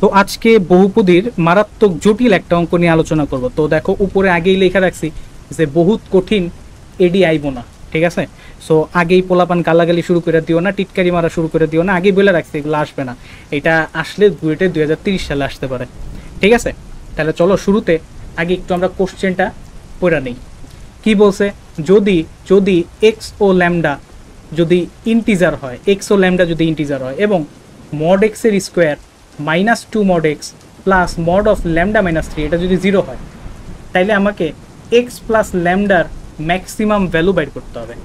তো আজকে বহুপদীর মারাত্মক জটিল একটা অঙ্ক নিয়ে আলোচনা করব। তো দেখো উপরে আগেই লেখা রাখছি যে বহুত কঠিন, এডি আইব না, ঠিক আছে। সো আগেই পোলাপান গালাগালি শুরু করে দিও না, টিটকারি মারা শুরু করে দিও না, আগেই বলে রাখছি এগুলো আসবে না। এটা আসলে বুয়েটে 2030 সালে আসতে পারে, ঠিক আছে। তাহলে চলো শুরুতে আগে একটু আমরা কোশ্চেনটা পড়ে নিই। কি বলছে, যদি যদি এক্স ও ল্যামডা যদি ইন্টিজার হয়, এক্স ও ল্যামডা যদি ইন্টিজার হয় এবং মড এক্সের square -2 mod x plus mod of lambda -3 এটা যদি 0 হয়, তাইলে আমাকে এক্স প্লাস ল্যামডার ম্যাক্সিমাম ভ্যালু বের করতে হবে।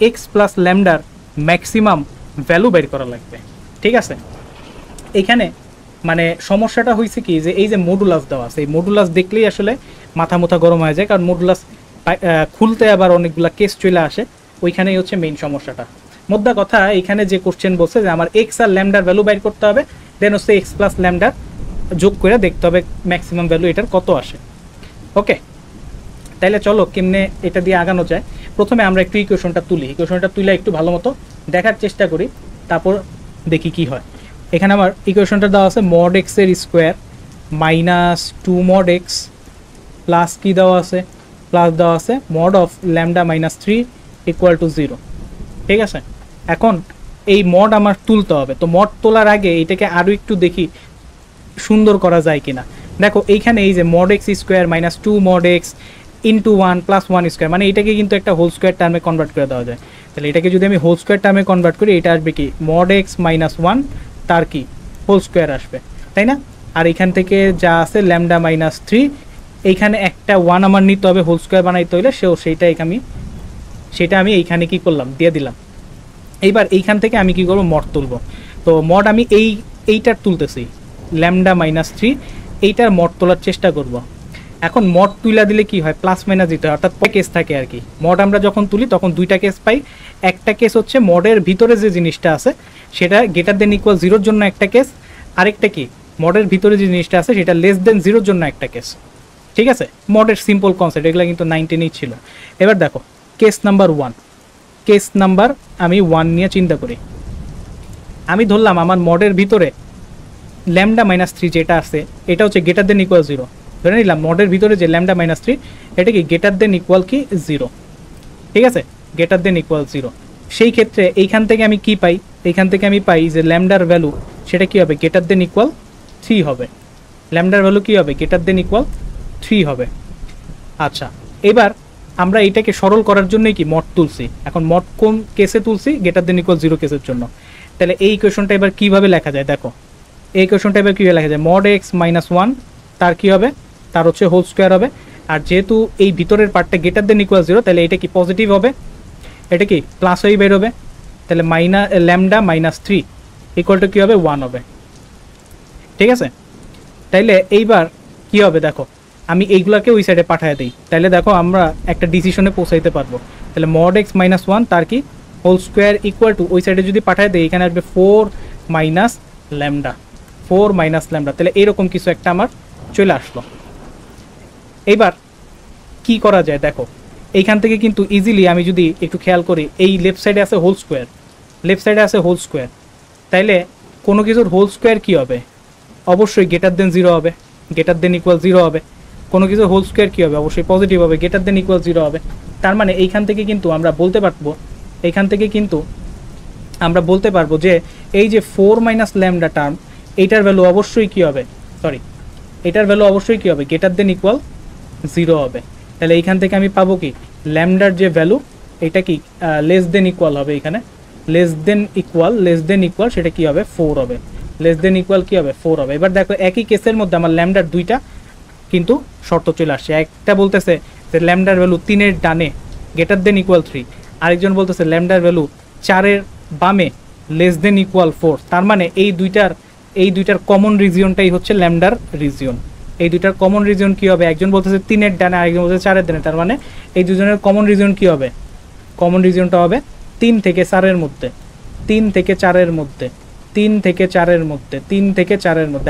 এক্স প্লাস ল্যামডার ম্যাক্সিমাম ভ্যালু বের করা লাগবে, ঠিক আছে। এখানে মানে সমস্যাটা হয়েছে কি, যে এই যে মডুলাস দেওয়া আছে, এই মডুলাস দেখলেই আসলে মাথা মুথা গরম হয়ে যায়, কারণ মডুলাস খুলতে আবার অনেকগুলা কেস চলে আসে, ওইখানেই হচ্ছে মেইন সমস্যাটা। মোদ্দা কথা, এখানে যে কোশ্চেন বলছে যে আমার এক্স আর ল্যামডার ভ্যালু বের করতে হবে, দেন হচ্ছে এক্স প্লাস ল্যামডার যোগ করে দেখতে হবে ম্যাক্সিমাম ভ্যালু এটার কত আসে। ওকে, তাইলে চলো কেমনে এটা দিয়ে আগানো যায়। প্রথমে আমরা একটু ইকুয়েশনটা তুলি, ইকুয়েশনটা তুলে একটু ভালো মতো দেখার চেষ্টা করি, তারপর দেখি কি হয়। এখানে আমার ইকুয়েশনটা দেওয়া আছে মড এক্সের স্কোয়ার -2 মড এক্স প্লাস কি দেওয়া আছে, প্লাস দেওয়া আছে মড অফ ল্যামডা -3 = 0, ঠিক আছে। এখন এই মড আমার তুলতে হবে, তো মড তোলার আগে এটাকে আরও একটু দেখি সুন্দর করা যায় কিনা। দেখো এইখানে এই যে mod x square -2 mod x into 1 + 1 square, মানে এটাকে কিন্তু একটা হোল স্কোয়ার টার্মে কনভার্ট করে দেওয়া যায়। তাহলে এটাকে যদি আমি হোল স্কোয়ার টার্মে কনভার্ট করি, এটা আসবে কি মড এক্স -1 তার কি হোল স্কোয়ার আসবে, তাই না। আর এখান থেকে যা আছে ল্যামডা -3, এইখানে একটা 1 আমার নিতে হবে হোল স্কোয়ার বানাইতে হইলে, সেটা আমি এইখানে কি করলাম, দিয়ে দিলাম। এইবার এইখান থেকে আমি কি করবো, মড তুলব। তো মড আমি এইটার তুলতেছি ল্যামডা -3, এইটার মড তোলার চেষ্টা করব। এখন মড তুলা দিলে কি হয়, প্লাস মাইনাস দিতে হয়, অর্থাৎ কেস থাকে আর কি। মড আমরা যখন তুলি তখন দুইটা কেস পাই। একটা কেস হচ্ছে মডের ভিতরে যে জিনিসটা আছে সেটা > 0 জন্য একটা কেস, আরেকটা কি মডের ভিতরে যে জিনিসটা আছে সেটা <0 জন্য একটা কেস, ঠিক আছে। মডের সিম্পল কনসেপ্ট, এগুলো কিন্তু 19-এই ছিল। এবার দেখো কেস নাম্বার 1, কেস নাম্বার আমি 1 নিয়ে চিন্তা করি। আমি ধরলাম আমার মডের ভিতরে ল্যামডা -3 যেটা আছে এটা হচ্ছে > 0, ধরে নিলাম মডের ভিতরে যে ল্যামডা -3 এটা কি > 0, ঠিক আছে, > 0। সেই ক্ষেত্রে এইখান থেকে আমি কি পাই, এইখান থেকে আমি পাই যে ল্যামডার ভ্যালু সেটা কি হবে, > 3 হবে। ল্যামডার ভ্যালু কি হবে, > 3 হবে। আচ্ছা, এবার আমরা এটাকে সরল করার জন্যই কি মড তুলছি। এখন মড কোন কেসে তুলছি, > 0 কেসের জন্য। তাহলে এই ইকুয়েশনটা এবার কিভাবে লেখা যায়, দেখো এই ইকুয়েশনটা এবার কীভাবে লেখা যায়, মড এক্স -1 তার কি হবে, তার হচ্ছে হোল স্কোয়ার হবে। আর যেহেতু এই ভিতরের পার্টটা > 0, তাহলে এটা কি পজিটিভ হবে, এটা কি প্লাস হয়ে বের হবে। তাহলে ল্যামডা -3 = কী হবে, 1 হবে, ঠিক আছে। তাইলে এইবার কি হবে, দেখো আমি এইগুলাকে ওই সাইডে পাঠিয়ে দিই, তাহলে দেখো আমরা একটা ডিসিশনে পৌঁছাইতে পারবো। তাহলে মড এক্স -1 তার কি হোল স্কোয়ার = ওই সাইডে যদি পাঠিয়ে দিই, এখানে আসবে 4 - ল্যামডা, তাহলে এইরকম কিছু একটা আমার চলে আসলো। এইবার কি করা যায়, দেখো এইখান থেকে কিন্তু ইজিলি আমি যদি একটু খেয়াল করি, এই লেফট সাইডে আছে হোল স্কোয়ার, তাইলে কোনো কিছুর হোল স্কোয়ার কী হবে, অবশ্যই > 0 হবে, > 0 হবে। কোনো কিছুর হোল স্কোয়ার কী হবে, অবশ্যই পজিটিভ হবে, > 0 হবে। তার মানে এইখান থেকে কিন্তু আমরা বলতে পারবো যে এই যে 4 - ল্যামডা টার্ম, এইটার ভ্যালু অবশ্যই কী হবে, > 0 হবে। তাহলে এইখান থেকে আমি পাবো কি, ল্যামডার যে ভ্যালু এটা কি <= হবে, এখানে <= সেটা কি হবে, 4 হবে, কি হবে, 4 হবে। এবার দেখো একই কেসের মধ্যে আমার ল্যামডার দুইটা কিন্তু শর্ত চলে আসছে। একটা বলতেছে যে ল্যামডার ভ্যালু 3-এর ডানে > 3, আরেকজন বলতেছে ল্যামডার ভ্যালু 4-এর বামে <4। তার মানে এই দুইটার কমন রিজিয়নটাই হচ্ছে ল্যামডার রিজিয়ন। এই দুইটার কমন রিজিয়ন কি হবে, একজন বলতেছে 3-এর ডানে, আরেকজন বলতেছে 4-এর ডানে। তার মানে এই দুজনের কমন রিজিয়ন কি হবে, কমন রিজিয়নটা হবে 3 থেকে 4-এর মধ্যে, 3 থেকে 4-এর মধ্যে।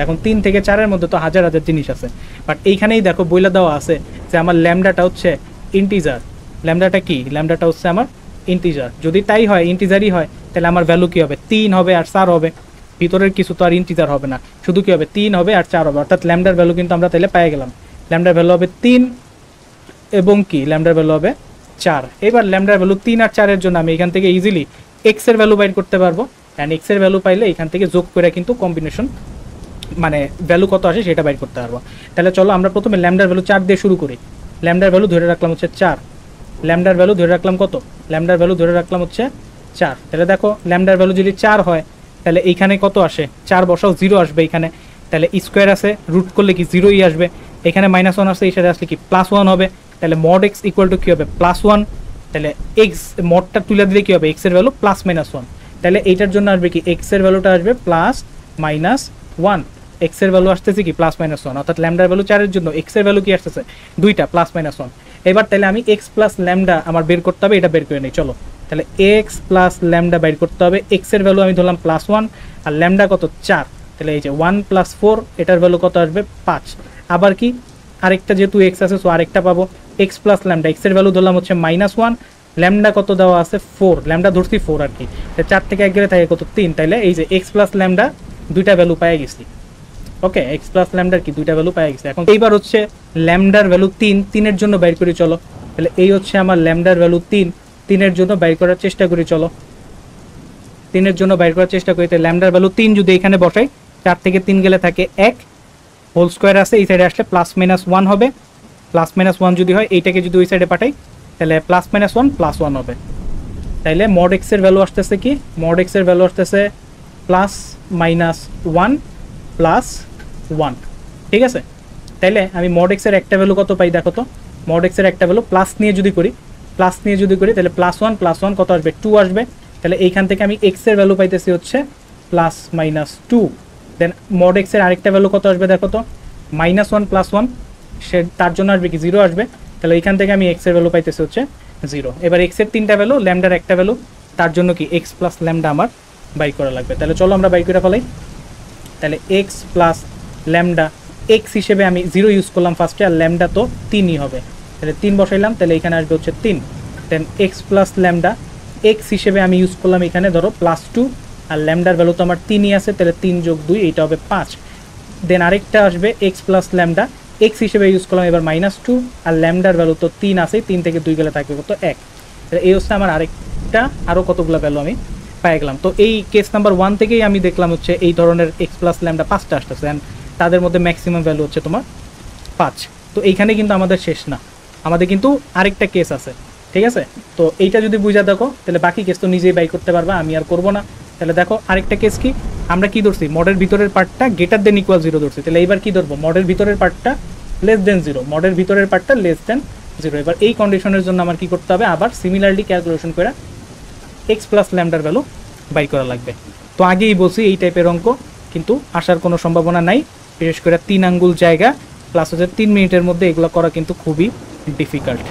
এখন 3 থেকে 4-এর মধ্যে তো হাজার হাজার জিনিস আছে, বাট এইখানেই দেখো বইলা দেওয়া আছে যে আমার ল্যামডাটা হচ্ছে ইন্টিজার। ল্যামডাটা হচ্ছে আমার ইন্টিজার। যদি তাই হয়, ইন্টিজারই হয়, তাহলে আমার ভ্যালু কি হবে, 3 হবে আর 4 হবে। ভিতরের কিছু তো আর ইন্টিজার হবে না, শুধু কি হবে 3 হবে আর 4 হবে, অর্থাৎ ল্যামডার ভ্যালু কিন্তু আমরা তাহলে পেয়ে গেলাম। ল্যামডার ভ্যালু হবে 3 এবং কি ল্যামডার ভ্যালু হবে 4। এবার ল্যামডার ভ্যালু 3 আর 4 এর জন্য আমি এখান থেকে ইজিলি এক্স এর ভ্যালু বাইর করতে পারবো, অ্যান্ড এক্স এর ভ্যালু পাইলে এখান থেকে যোগ করে কিন্তু কম্বিনেশন মানে ভ্যালু কত আসে সেটা বাইর করতে পারবো। তাহলে চলো আমরা প্রথমে ল্যামডার ভ্যালু 4 দিয়ে শুরু করি। ল্যামডার ভ্যালু ধরে রাখলাম হচ্ছে 4, ল্যামডার ভ্যালু ধরে রাখলাম কত, ল্যামডার ভ্যালু ধরে রাখলাম হচ্ছে 4। তাহলে দেখো ল্যামডার ভ্যালু যদি 4 হয় তাহলে এইখানে কত আসে, 4 বসাও 0 আসবে এখানে, তাহলে স্কোয়ার আছে রুট করলে কি 0ই আসবে, এখানে -1 আসছে এই সাথে আসলে কি +1 হবে, তাহলে মড এক্স ইকুয়াল টু কী হবে +1, তাহলে এক্স মডটা তুলে দিলে কী হবে এক্স এর ভ্যালু +-1, তাহলে এইটার জন্য আসবে কি এক্স এর ভ্যালুটা আসবে +-1, এক্স এর ভ্যালু আসতেছে কি +-1, অর্থাৎ ল্যামডার ভ্যালু 4 এর জন্য এক্স এর ভ্যালু কি আসতেছে 2টা +-1। এবার তাহলে আমি এক্স প্লাস ল্যামডা আমার বের করতে হবে, এটা বের করে নিই চলো। তাহলে এক্স প্লাস ল্যামডা বের করতে হবে, এক্স এর ভ্যালু আমি ধরলাম +1 আর ল্যামডা কত 4, তাহলে এই যে 1 + 4 এটার ভ্যালু কত আসবে 5। আবার কি আরেকটা যেহেতু এক্স আছে সো আরেকটা পাবো, এক্স প্লাস ল্যামডা এক্স এর ভ্যালু ধরলাম হচ্ছে -1, ল্যামডা কত দেওয়া আছে 4, ল্যামডা ধরছি 4 আর কি, 4 থেকে 1 গেলে থাকে কত 3, তাইলে এই যে এক্স প্লাস ল্যামডা 2টা ভ্যালু পেয়ে গেছি। ওকে, এক্স প্লাস ল্যামডার কি 2টা ভ্যালু পেয়ে গেছে। এখন এইবার হচ্ছে ল্যামডার ভ্যালু 3 এর জন্য বাইর করি চলো। তাহলে এই হচ্ছে আমার ল্যামডার ভ্যালু 3 এর জন্য বাইর করার চেষ্টা করি চলো, 3 এর জন্য বাইর করার চেষ্টা করি। তাহলে ল্যামডার ভ্যালু 3 যদি এখানে বসাই 4 থেকে 3 গেলে থাকে 1, হোল স্কোয়ার আছে এই সাইডে আসলে +-1 হবে, +-1 যদি হয় এইটাকে যদি ওই সাইডে পাঠাই তাহলে +-1 +1 হবে। তাইলে মড এক্স এর ভ্যালু আসতেছে কি, মড এক্স এর ভ্যালু আসতেছে +-1 +1, ঠিক আছে। তাইলে আমি মড এক্স এর একটা ভ্যালু কত পাই দেখো তো, মড এক্স এর একটা ভ্যালু প্লাস নিয়ে যদি করি তাহলে +1 কত আসবে 2 আসবে, তাহলে এইখান থেকে আমি এক্স এর ভ্যালু পাইতেছি হচ্ছে +-2। দেন মড এক্স এর আরেকটা ভ্যালু কত আসবে দেখো তো, -1 +1 সে তার জন্য আসবে কি 0 আসবে, তাহলে এইখান থেকে আমি এক্স এর ভ্যালু পাইতেছি হচ্ছে 0। এবার এক্স এর 3টা ভ্যালু ল্যামডার একটা ভ্যালু, তার জন্য কি এক্স প্লাস ল্যামডা আমার বাই করা লাগবে। তাহলে চলো আমরা বাই করে ফেলাই। তাহলে এক্স প্লাস ল্যামডা, এক্স হিসেবে আমি 0 ইউজ করলাম ফার্স্টে, আর ল্যামডা তো 3ই হবে, তাহলে 3 বসাইলাম, তাহলে এখানে আসবে হচ্ছে 3। দেন এক্স প্লাস ল্যামডা, এক্স হিসেবে আমি ইউজ করলাম এখানে ধরো +2, আর ল্যামডার ভ্যালু তো আমার 3ই আছে, তাহলে 3 + 2 এইটা হবে 5। দেন আরেকটা আসবে এক্স প্লাস ল্যামডা, এক্স হিসেবে ইউজ করলাম এবার -2, আর ল্যামডার ভ্যালু তো 3 আছে, 3 থেকে 2 গেলে থাকবে কত 1। তাহলে এই হচ্ছে আমার আরেকটা আরও কতগুলো ভ্যালু আমি পেয়ে গেলাম। তো এই কেস নাম্বার 1 থেকেই আমি দেখলাম হচ্ছে এই ধরনের এক্স প্লাস ল্যামডা 5টা আসতেছে, অ্যান্ড তাদের মধ্যে ম্যাক্সিমাম ভ্যালু হচ্ছে তোমার 5। তো এইখানে কিন্তু আমাদের শেষ না, আমাদের কিন্তু আরেকটা কেস আছে, ঠিক আছে। তো এইটা যদি বুঝা দেখো তাহলে বাকি কেস তো নিজেই বাই করতে পারবা, আমি আর করবো না। তাহলে দেখো আরেকটা কেস কি, আমরা কি ধরছি মডের ভিতরের পার্টটা >= 0 ধরছি, তাহলে এইবার কি ধরবো মডের ভিতরের পার্টটা <0, মডের ভিতরের পার্টটা <0। এবার এই কন্ডিশনের জন্য আমার কি করতে হবে, আবার সিমিলারলি ক্যালকুলেশন করে এক্স প্লাস ল্যামডার ভ্যালু বাই করা লাগবে। তো আগেই বলছি এই টাইপের অঙ্ক কিন্তু আসার কোনো সম্ভাবনা নাই, বিশেষ করে 3 আঙ্গুল জায়গা প্লাস হচ্ছে 3 মিনিটের মধ্যে এগুলো করা কিন্তু খুবই ডিফিকাল্ট।